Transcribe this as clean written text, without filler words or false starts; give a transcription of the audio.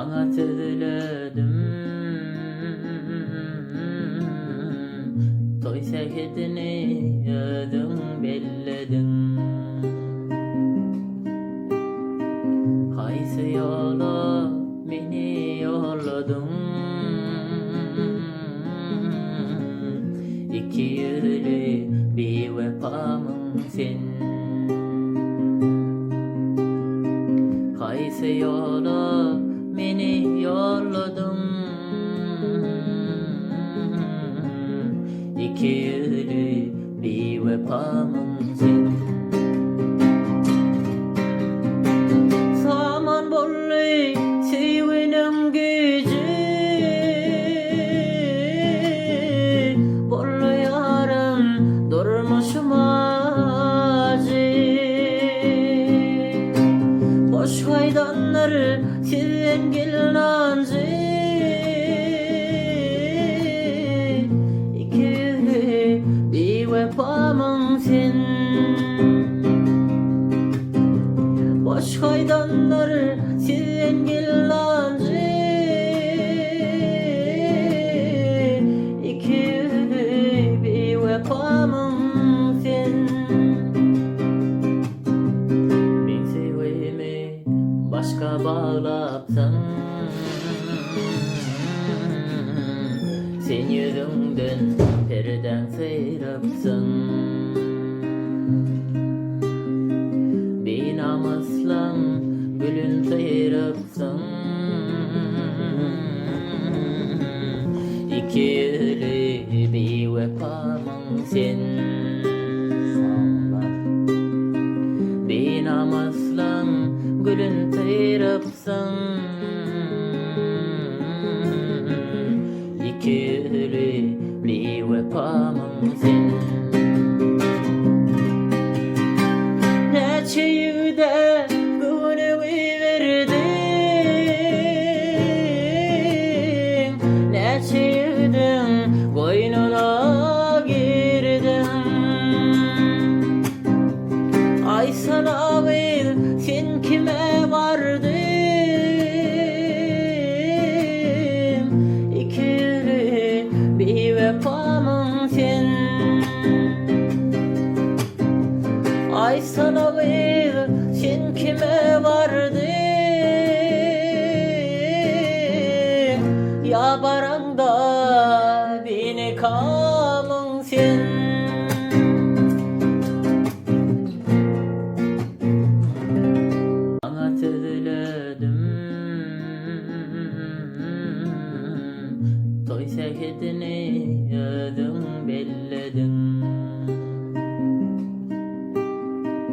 Sana tüledim, toy şehidini ödün belledin. Kaysı yola beni yolladın, İki yüzlü bir vefamın sen. Kaysı yola beni yolladın, İki yüzlü bir vefamın sen. Saman bollu sevinin gücü, bollu yarım durmuşum acı. Boş faydanları sizden gelin ancı, İki yüzlü bir vefamın sen. Boş faydanları sizden gelin ancı, İki yüzlü bir vefamın sen. Ben sevimi başka bağlapsan, sen yüzünden perden seyrapsın. Bir namuslan gülün seyrapsın, İki yüzlü bir vefamın sen. Bir namuslan gülün seyrapsın, İki yüzlü bir vefamın sen. Neçe yüde gönlümü verdin, neçe yüdün koynuna girdin. Ay sana ver, sen kime vardın, İki yüzlü bir vefamın sen. Ay sana ver, sen kime vardın, ya baranda beni kamın sen. Sana tüledim, toy şehidini